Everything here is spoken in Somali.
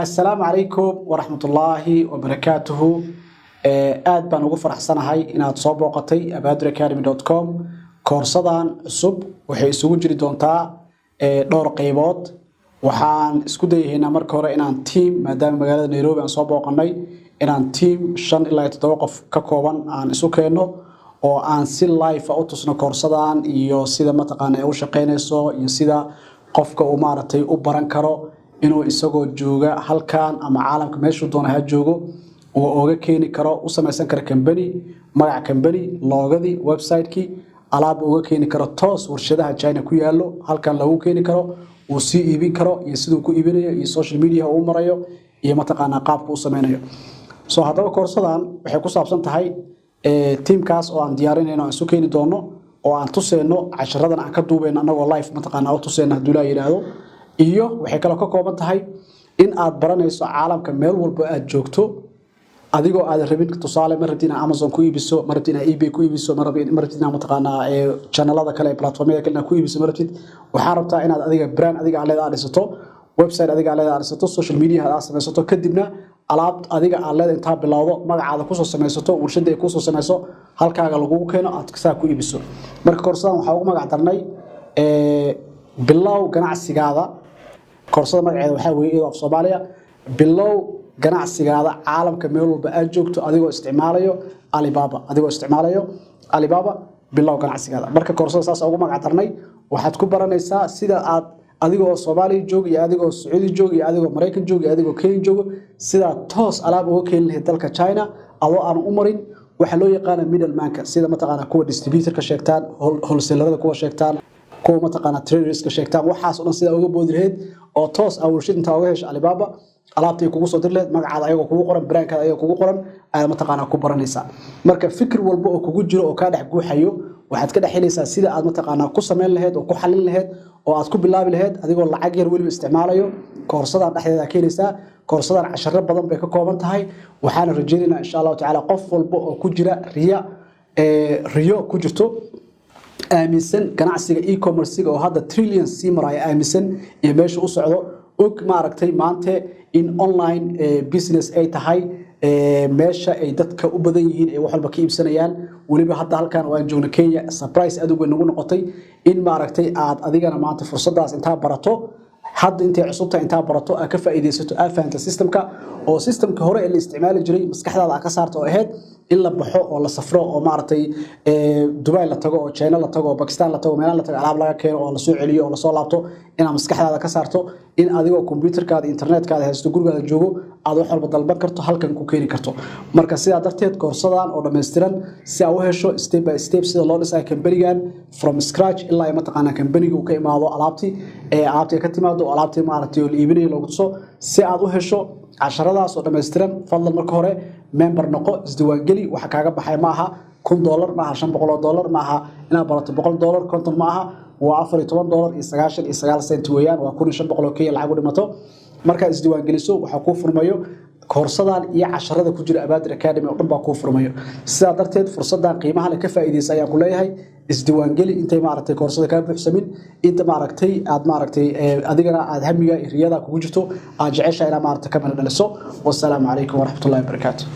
السلام عليكم ورحمة الله وبركاته. aad baan ugu faraxsanahay inaad soo booqatay abadiracademy.com koorsadan cusub waxay isugu jiri doontaa dhowr qaybood. waxaan isku dayaynaa marka hore inaan team maadaama magaalada Nairobi aan soo booqanay inaan team 5 ilaa 7 qof ka kooban aan isu keeno oo aan si live u tusno koorsadan iyo sida mataqaan ay u shaqeynayso iyo sida qofka uu maartay u baran karo inuu isagoo jooga halkaan ama caalamka meesha uu doonayo joogo oo oga keeni karo u samaysan karo company magac company logadii website-kii alaab uga keeni karo toos warshadaha China ku yaalo halkaan lagu keeni karo oo si iibin karo iyo sidoo ku iibinayo iyo social media uu marayo iyo mataqaana qaabka uu sameeyo soo hadaba koorsadan waxay ku saabsan tahay teamkaas oo aan diyaarinayno isu keeni doono oo aan tuseyno casharadan aan ka duubeyno anagoo live mataqaana oo tuseyno haduu la yiraahdo iyo waxay kala ka kooban tahay in aad baranayso caalamka meel walba aad joogto adigoo aad rabin tusaale martina Amazon ku iibiso martina eBay ku iibiso martina mataqaana channelada kale platformada kale ku iibiso martid waxa rabtaa inaad adiga brand adiga leedahay dhisato website adiga leedahay dhisato social media aad samaysato kadibna alaab adiga leedahay inta bilowdo magacaada ku soo samaysato warshada ku soo samayso halkaaga lagu keeno aad ka ku iibiso marka koorsadan waxa ugu magac darnay bilow ganacsigaada koorsada magaceeda waxa weeye af Soomaaliya bilow ganacsigaada caalamka meel walba aad joogto adigoo isticmaalayo Alibaba bilow ganacsigaada marka koorsada saas ugu magac darnay waxaad ku baranaysaa sida aad adigoo Soomaaliya joog iyo adigoo Saudi joog iyo adigoo Mareykan joog iyo adigoo Kenya joog sida toos alaab uga keeni lahayd dalka China adoo aan u marin waxa loo yaqaan middleman-ka sida mataqaana kuwa distributor-ka sheegtaan wholesaler-da kuwa sheegtaan kuwa mataqaana traders-ka sheegtaan waxaas oo dhan sida uga boodi lahayd oo toos warshad inta uga hesho Alibaba alaabtay kugu soo dir lahayd magacaada ayaga kugu qoran brandkaada ayaga kugu qoran ay mataqaana ku baranaysaa marka fikir walba oo kugu jiro oo ka dhex guuxayo waxaad ka dhaxinaysaa sida aad mataqaana ku sameyn lahayd oo ku xalin lahayd oo aad ku bilaabi lahayd adigoo lacag yar waliba isticmaalayo koorsadan dhexdeeda keenaysaa koorsadan casharo badan bay ka kooban tahay waxaan rajaynaynaa insha Allah ta'ala qof walba oo ku jira riyo ku jirto aaminsan ganacsiga e-commerce oo hadda trillions simaray aaminsan iyo meesha u socdo og maaragtay maanta in online business ay tahay meesha ay dadka u badan yihiin ay wax walba ka iibsanayaan waliba hadda halkaan waan joogno Kenya surprise aad ugu noqotay in maaragtay aad adigana maanta fursadaas inta barato hadda intay cusubta inta barato ka faa'iideysato afanta systemka oo systemka hore ee la isticmaali jiray maskaxdaada ka saarto oo ahayd in la baxo oo la safro oo maartay Dubai la tago oo China la tago oo Pakistan la tago meel la tago alaab laga keeno oo la soo celiyo oo la soo laabto in maskaxdaada ka saarto in adigoo computerkaada internetka haysto gurigaaga joogo aad wax walba dalban karto halkan ku keeni karto marka sidaa darteed koorsadan oo dhameystiran si aad u hesho step by step sida loo dhisay company-gan from scratch ilaa ay mataqaana company-gu ka imaado alaabtii ka timaado alaabtii maartay oo iibinayo lagu tuso si aad u hesho casharadaas oo dhameystiran fadlan marka hore member noqo isdiiwaangeli waxa kaaga baxay ma aha $100 ma aha $500 ma aha inaad barato $100 konton ma aha waa $14.99 weeyaan waa $1500 Kenya lacag u dhimato marka isdiiwaangeliso waxa ku furmayo koorsadan iyo casharada ku jira Abadir Academy oo dhan baa ku furmayo sidaa darteed fursadan qiimaha la ka faa'iideysan ayaa ku leeyahay isdiiwaangeli intay maaragtay koorsada ka buuxsamin inta maaragtay adigana aad hamiga riyada kugu jirto aad jeceshahay inaad maaragtay ka meel dhaliso wassalaamu calaykum waraxmatullaahi wabarakaatuh